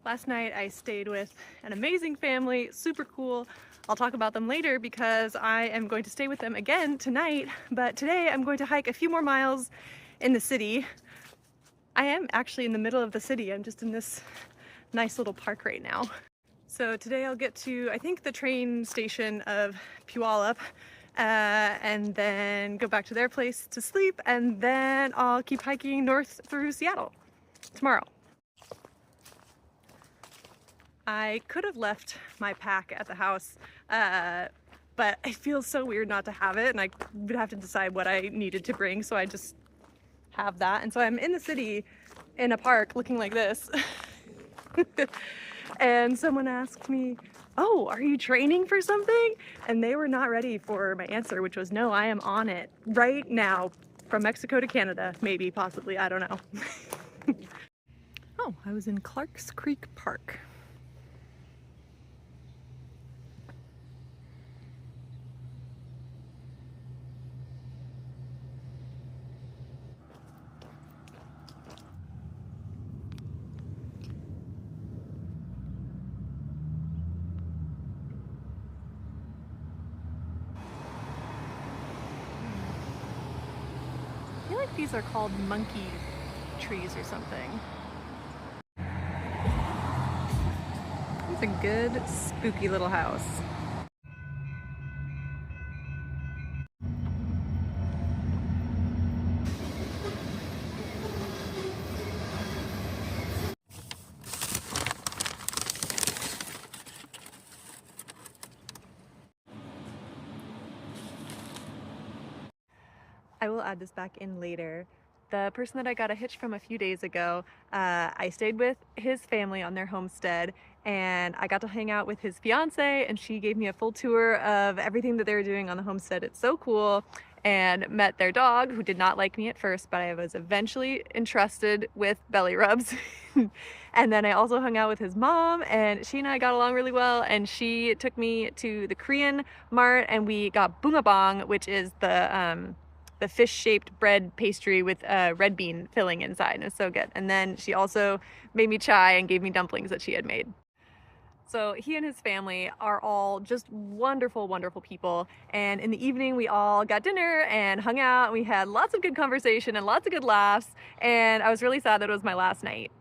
Last night I stayed with an amazing family, super cool. I'll talk about them later because I am going to stay with them again tonight, but today I'm going to hike a few more miles in the city. I am actually in the middle of the city. I'm just in this nice little park right now. So today I'll get to, I think, the train station of Puyallup, and then go back to their place to sleep, and then I'll keep hiking north through Seattle tomorrow. I could have left my pack at the house, but it feels so weird not to have it, and I would have to decide what I needed to bring, so I just have that. And so I'm in the city in a park looking like this. And someone asked me, "Oh, are you training for something?" And they were not ready for my answer, which was, no, I am on it right now, from Mexico to Canada, maybe, possibly, I don't know. Oh, I was in Clark's Creek Park. I feel like these are called monkey trees or something. It's a good, spooky little house. I will add this back in later. The person that I got a hitch from a few days ago, I stayed with his family on their homestead, and I got to hang out with his fiance, and she gave me a full tour of everything that they were doing on the homestead. It's so cool. And met their dog, who did not like me at first, but I was eventually entrusted with belly rubs. And then I also hung out with his mom, and she and I got along really well, and she took me to the Korean mart, and we got bungabong, which is the fish-shaped bread pastry with red bean filling inside, and it's so good. And then she also made me chai and gave me dumplings that she had made. So he and his family are all just wonderful, wonderful people. And in the evening, we all got dinner and hung out, and we had lots of good conversation and lots of good laughs. And I was really sad that it was my last night.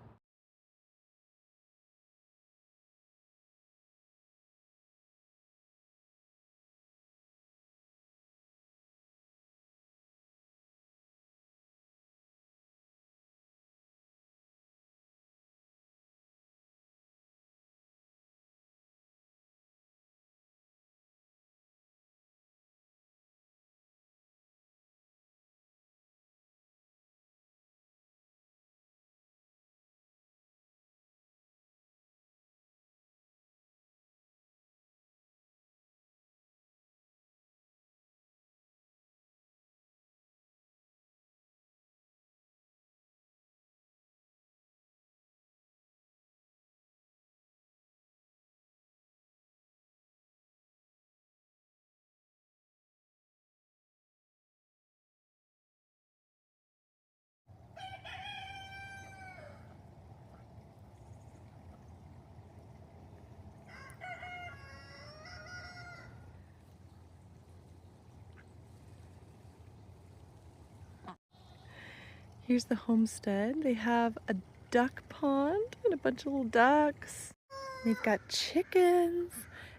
Here's the homestead. They have a duck pond and a bunch of little ducks. They've got chickens.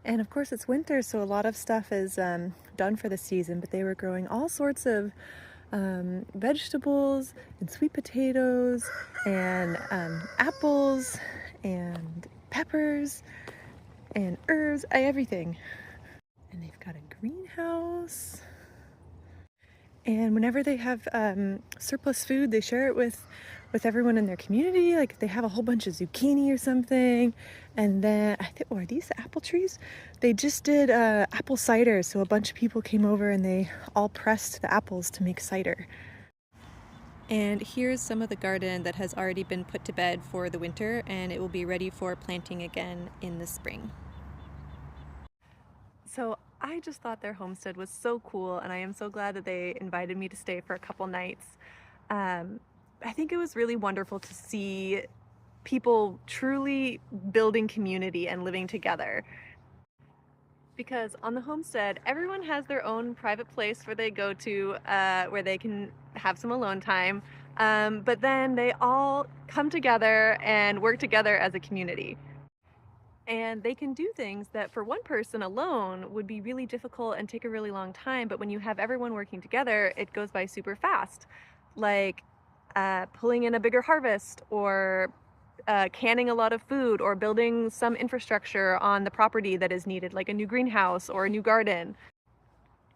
And of course it's winter, so a lot of stuff is done for the season, but they were growing all sorts of vegetables and sweet potatoes and apples and peppers and herbs, everything. And they've got a greenhouse. And whenever they have surplus food, they share it with everyone in their community. Like if they have a whole bunch of zucchini or something. And then, I think, oh, are these apple trees? They just did apple cider. So a bunch of people came over and they all pressed the apples to make cider. And here's some of the garden that has already been put to bed for the winter, and it will be ready for planting again in the spring. So I just thought their homestead was so cool, and I am so glad that they invited me to stay for a couple nights. I think it was really wonderful to see people truly building community and living together. Because on the homestead, everyone has their own private place where they go to, where they can have some alone time. But then they all come together and work together as a community. And they can do things that for one person alone would be really difficult and take a really long time. But when you have everyone working together, it goes by super fast. Like pulling in a bigger harvest, or canning a lot of food, or building some infrastructure on the property that is needed, like a new greenhouse or a new garden.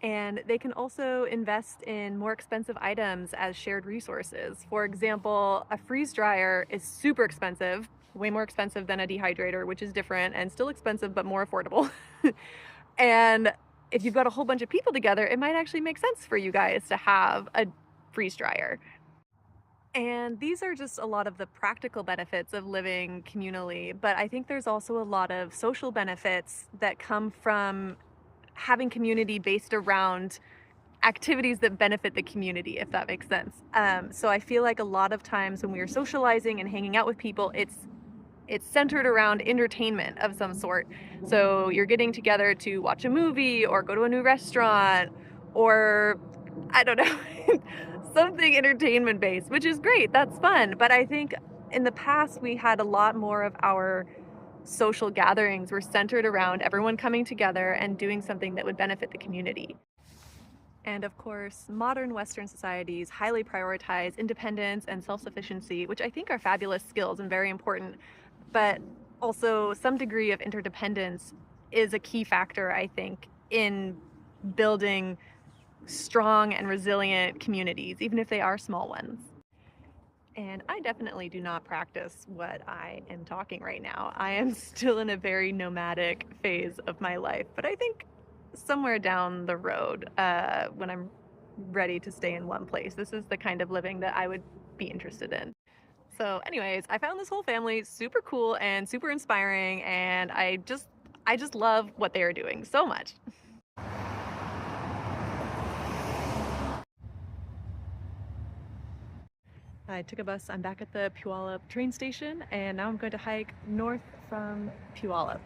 And they can also invest in more expensive items as shared resources. For example, a freeze dryer is super expensive, way more expensive than a dehydrator, which is different and still expensive but more affordable. And if you've got a whole bunch of people together, it might actually make sense for you guys to have a freeze dryer. And these are just a lot of the practical benefits of living communally, but I think there's also a lot of social benefits that come from having community based around activities that benefit the community, if that makes sense. So I feel like a lot of times when we are socializing and hanging out with people, it's centered around entertainment of some sort. So you're getting together to watch a movie or go to a new restaurant, or I don't know, something entertainment based, which is great. That's fun. But I think in the past we had a lot more of our social gatherings were centered around everyone coming together and doing something that would benefit the community. And of course, modern Western societies highly prioritize independence and self-sufficiency, which I think are fabulous skills and very important. But also some degree of interdependence is a key factor, I think, in building strong and resilient communities, even if they are small ones. And I definitely do not practice what I am talking right now. I am still in a very nomadic phase of my life, but I think somewhere down the road, when I'm ready to stay in one place, this is the kind of living that I would be interested in. So anyways, I found this whole family super cool and super inspiring, and I just love what they are doing so much. I took a bus. I'm back at the Puyallup train station, and now I'm going to hike north from Puyallup.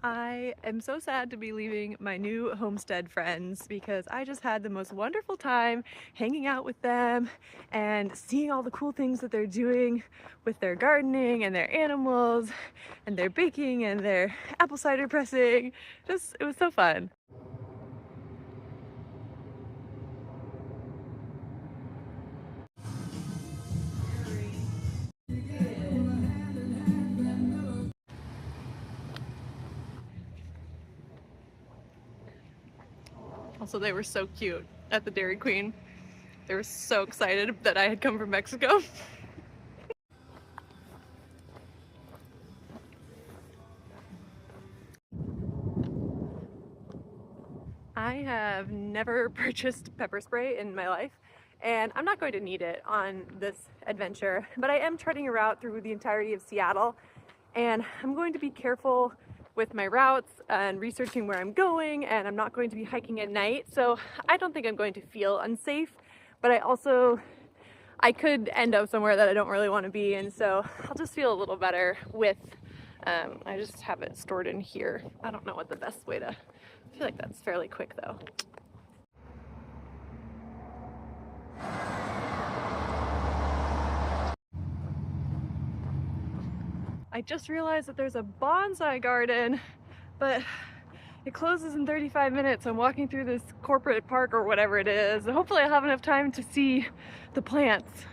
I am so sad to be leaving my new Homestead friends, because I just had the most wonderful time hanging out with them and seeing all the cool things that they're doing with their gardening and their animals and their baking and their apple cider pressing. It was so fun. Also, they were so cute at the Dairy Queen. They were so excited that I had come from Mexico. I have never purchased pepper spray in my life, and I'm not going to need it on this adventure, but I am charting a route through the entirety of Seattle, and I'm going to be careful with my routes and researching where I'm going, and I'm not going to be hiking at night, so I don't think I'm going to feel unsafe, but I could end up somewhere that I don't really want to be, and so I'll just feel a little better with, I just have it stored in here. I don't know what the best way to, I feel like that's fairly quick though. I just realized that there's a bonsai garden, but it closes in 35 minutes. I'm walking through this corporate park or whatever it is. Hopefully I'll have enough time to see the plants.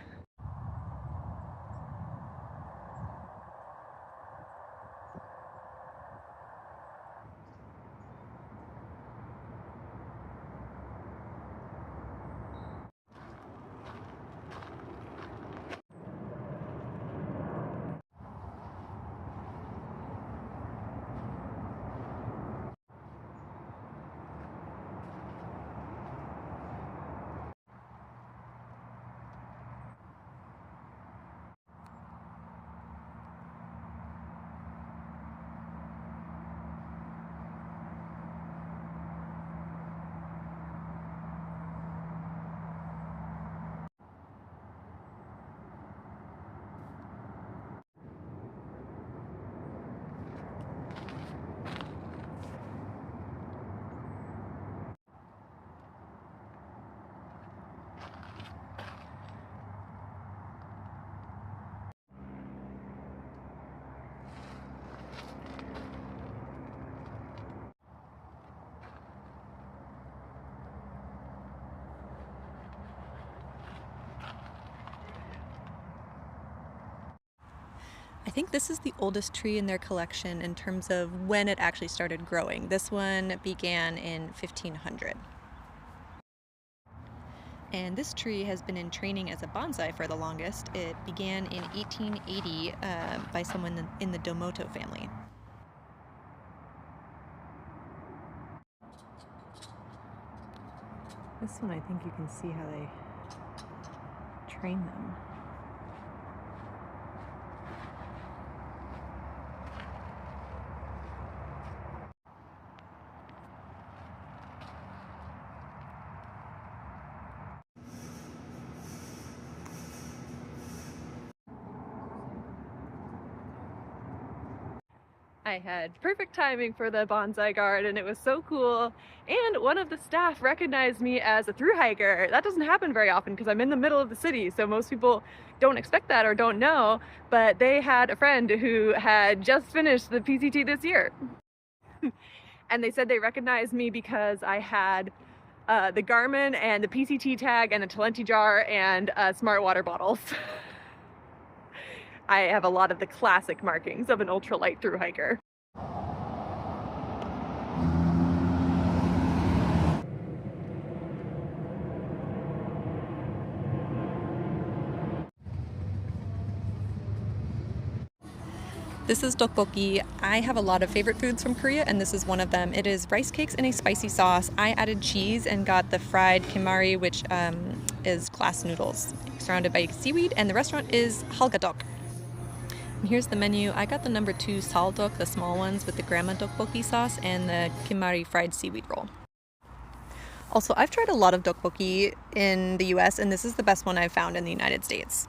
I think this is the oldest tree in their collection in terms of when it actually started growing. This one began in 1500. And this tree has been in training as a bonsai for the longest. It began in 1880 by someone in the Domoto family. This one, I think you can see how they train them. I had perfect timing for the bonsai garden. It was so cool. And one of the staff recognized me as a thru-hiker. That doesn't happen very often because I'm in the middle of the city, so most people don't expect that or don't know, but they had a friend who had just finished the PCT this year. And they said they recognized me because I had the Garmin and the PCT tag and a Talenti jar and smart water bottles. I have a lot of the classic markings of an ultralight thru-hiker. This is tteokbokki. I have a lot of favorite foods from Korea, and this is one of them. It is rice cakes in a spicy sauce. I added cheese and got the fried kimari, which is glass noodles surrounded by seaweed, and the restaurant is Halgadok. And here's the menu. I got the number 2 saldok, the small ones with the grandma tteokbokki sauce, and the kimari fried seaweed roll. Also, I've tried a lot of tteokbokki in the US, and this is the best one I've found in the United States.